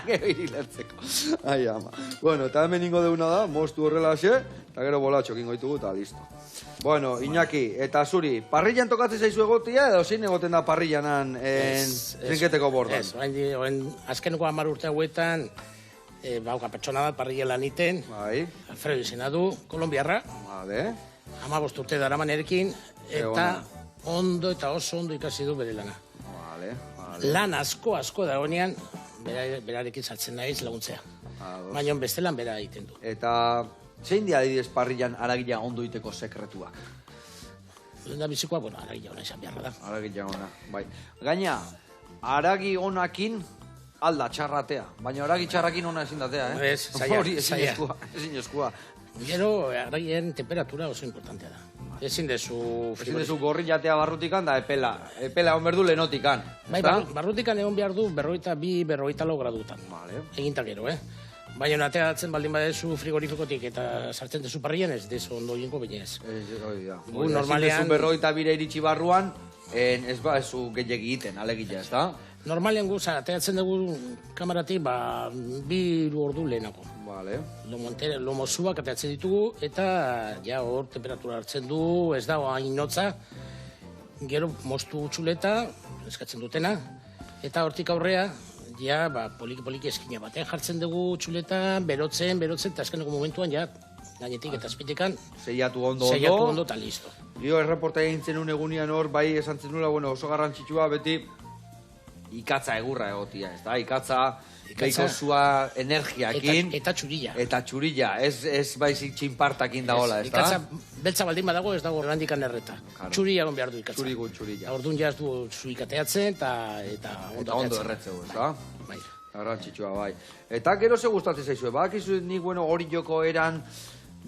Gero hiri lertzeko. Ai, ama. Bueno, eta hemen ingo deuna da, moztu horrela xe, eta gero bolatxok ingo ditugu eta listo. Bueno, Iñaki, eta zuri, parrillan tokatzen zaizu egotia, edo zein egoten da parrillanan trinketeko bordan?
Ez, orain azkeneko 10 urte hauetan, bauka pertsona bat parrilla lan iten, Alfredo izena du, kolombiarra.
Vale.
15 urte daraman erekin, eta ondo eta oso ondo ikasi du bere lana.
Vale.
Lan asko da honean, berarekin sartzen naiz laguntzea. Baina beste lan bera egiten du.
Eta zein dia adibidez parrillan aragila ondo iteko sekretuak?
Lenda bizikoa, aragila ona izan beharra da.
Aragila ona, bai. Gaina, aragi onakin alda txarratea, baina aragi txarrakin ona ezin datea,
Ez, zaila.
Hori ezin eskua.
Gero, araien temperatura oso importantea da. Ezin dezu
Ezin dezu gorri jatea barrutikan da epela. Epela egon berdu lenotikan.
Bai, barrutikan egon behar du 42-44 gradutan.
Vale.
Egintak gero, Baina ateratzen baldin badezu frigorifikotik eta sartzen dezu parrian ez dezu ondo jenko baina ez. Gu normalean...
Ezin dezu 42 iritsi barruan, ez ba ezu gehiagi egiten, alegia, ez da?
Normalean gu, ateratzen dugu kamaratik, 2 ordu lehenako.
Vale.
Lomo zuak ateratzen ditugu eta ja hor temperatura hartzen du, ez dago hain notza. Gero moztu txuleta, eskatzen dutena, eta hortik aurrea, ja, poliki eskina batean jartzen dugu txuleta, berotzen, eta azkeneko momentuan, ja, gainetik eta azpitikan,
Seiatu ondo.
Seiatu ondo eta listo.
Dio, erreporta egin zenun egunian hor, bai esan zenula, bueno, oso garrantzitsua, beti ikatza egurra egotia, ez da? Ikatza, behiko zua energiakin.
Eta txurilla.
Eta txurilla, ez baizik txinpartakin dagoela, ez da?
Ikatza, beltza baldin badago, ez dago randikan erreta. Txurilla egon behar du ikatza.
Txurilla.
Orduan jaz du zuikateatzen eta
ondo erretzeu, ez da?
Bai.
Garrantzitsua, bai. Eta gero ze gustatzen zaizue, badakizu nik, bueno, hori joko eran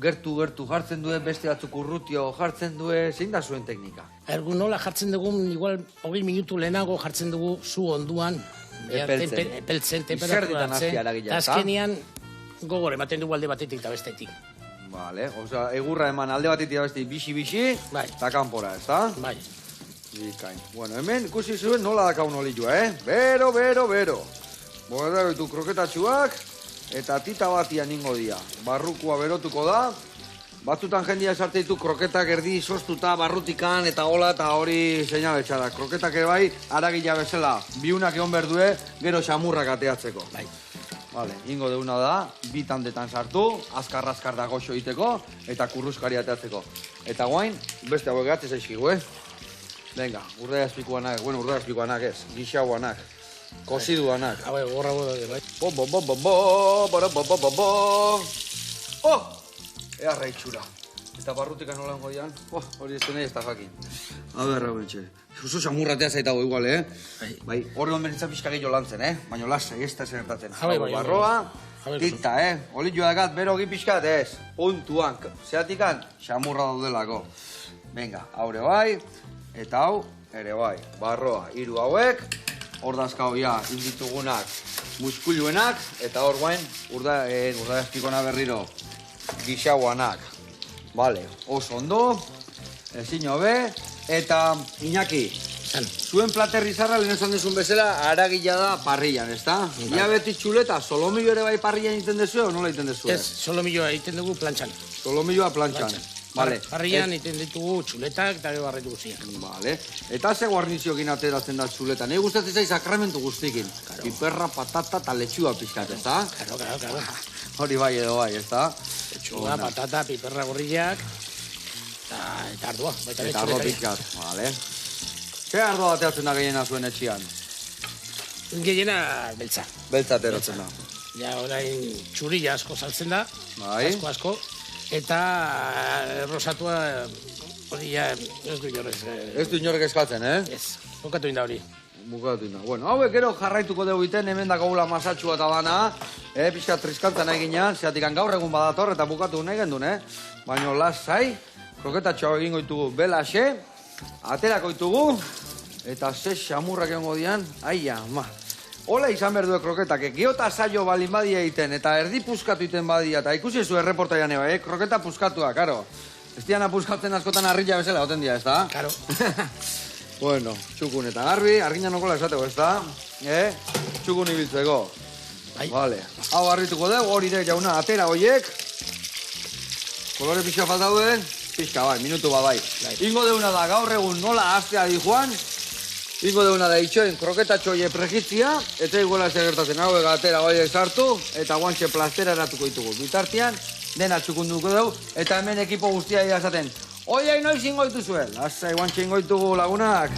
gertu jartzen duen, beste batzuk urrutio jartzen duen, zein da zuen teknika?
Ergun nola jartzen dugu, igual 20 minutu lehenago jartzen dugu zu onduan, epeltzen, temperatura hartzen, eta azkenian gogor ematen dugu alde batetik eta bestetik.
Vale, osea, egurra eman alde batetik eta bestetik bixi, eta kanpora, ez da?
Bai.
Bikain. Bueno, hemen ikusi zuen nola dakaun olioa, Bero. Bora ditu kroketatxuak, eta tita batian ningo dia. Barrukua berotuko da, batzutan jendia esarte ditu kroketak erdi sostuta barrutikan eta hola eta hori seinabetxa da. Kroketak ere bai, aragila bezala, biunak egon berdue, gero xamurrak ateatzeko.
Bai.
Vale, ingo deuna da, bi tandetan sartu, azkar da goxo egiteko, eta kurruskari ateatzeko. Eta guain, beste hauek gatzez zaizkigu, Venga, urdea espikuanak ez, gixauanak. Koziduanak.
Habe, gorra bai.
Ea reitxura. Eta barrutikan nola hongo dian. Hori ez nahi ez da jakin. A ber, hau entxe. Justo xamurratea zaitago igual, Bai, hori hon benetza pixka gehiago lantzen, Baina lasai, ez da zertatzen. Barroa, tita, Olioa dakat, bero pixkat, ez. Puntuan, zeatikan, xamurra daudelako. Venga, haure bai, eta hau, ere bai. Barroa, 3 hauek. Hor dazkau ja, inditugunak, muskuluenak, eta hor guain, urda espikona berriro, gixauanak. Vale, oso ondo, ezin hobe, eta Iñaki, zuen platerri zarra lehen esan dezun bezala, aragila da parrillan, ez da? Ia beti txuleta, solomillo ere bai parrillan egiten dezu, o nola egiten dezu?
Ez, solomilloa egiten dugu plantxan.
Solomilloa plantxan. Vale.
Parrillan egiten ditugu txuletak eta gero barretu guztiak.
Vale. Eta ze guarniziokin ateratzen da txuleta? Nei gustatzen zaiz sakramentu guztikin. Piperra, patata eta letxua pixkat, ez da?
Claro.
Hori bai edo bai, ez da?
Letxua, patata, piperra gorriak, eta ardua.
Eta ardua pixkat, vale. Ze ardua ateratzen da gehiena zuen etxian?
Gehiena beltza.
Beltza ateratzen da.
Ja, orain txurilla asko saltzen da.
Bai.
Asko. Eta rosatua hori ja ez du inorrez.
Ez du inorrek eskatzen,
Ez, bukatu inda hori.
Bukatu inda. Bueno, hauek gero jarraituko dugu iten, hemen da gaula masatxua eta bana. Pixka triskantzan nahi ginean, zeatikan gaur egun badator eta bukatu nahi gendun, Baina lasai, kroketatxoa egin goitugu belaxe, aterako ditugu, eta ze xamurrak egongo dian, aia, ma. Hola izan behar du kroketak, geota saio balin badia egiten, eta erdi puskatu egiten badia, eta ikusi zu erreportaian eba, kroketa puskatua, karo. Ez diana puskatzen askotan harrilla bezala, oten dia, ez da?
Karo.
Bueno, txukun eta garbi, argina nokola esateko, ez da? Txukun ibiltzeko. Vale, hau harrituko dugu, hori ere jauna, atera hoiek. Kolore pixka falta duen, pixka bai, minutu bai. Ingo deuna da, gaur egun nola astea di joan, ingo deuna da itxoen kroketatxoie prejitzia, eta iguela ez gertatzen hauek atera hoiek sartu, eta guantxe plastera eratuko ditugu. Bitartian, dena txukunduko dugu, eta hemen ekipo guztia dira esaten, oiai noiz ingoitu zuen, lasai guantxe ingoitugu lagunak.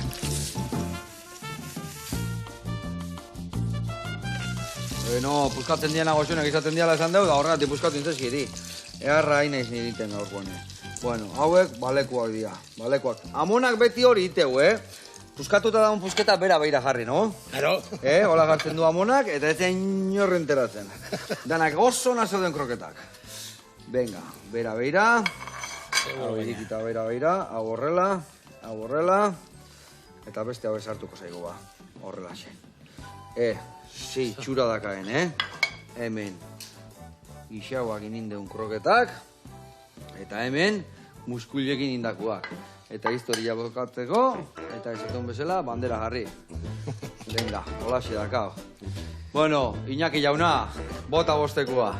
No, puskatzen diana goxonek izaten diala esan dugu, da horregatik puskatu intzeskiri. Egarra hain naiz niriten gaur guane. Bueno, hauek balekuak dira, balekuak. Amonak beti hori iteu, Puskatuta daun pusketa bera beira jarri, no?
Claro.
Hola jartzen du amonak, eta ez inorre enteratzen. Danak oso nazo den kroketak. Venga, beira. Hau irikita beira, hau horrela. Eta beste hau esartuko zaigu ba, horrelaxe. Txura dakaen, Hemen, gixauak inindeun kroketak. Eta hemen, muskulekin indakuak. Eta historia bokatzeko, eta esaten bezala, bandera jarri. Venga, holaxe dakao. Bueno, Iñaki jauna, bota bostekoa.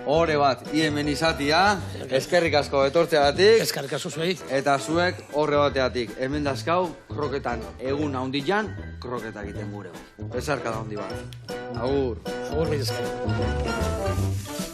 Hore bat, hemen izatia, eskerrik asko etortzeagatik.
Eskerrik asko zuei.
Eta zuek horre bateatik. Hemen dazkau, kroketan egun handian, kroketa egiten gure. Besarka da handi bat. Agur.
Agur, mila esker.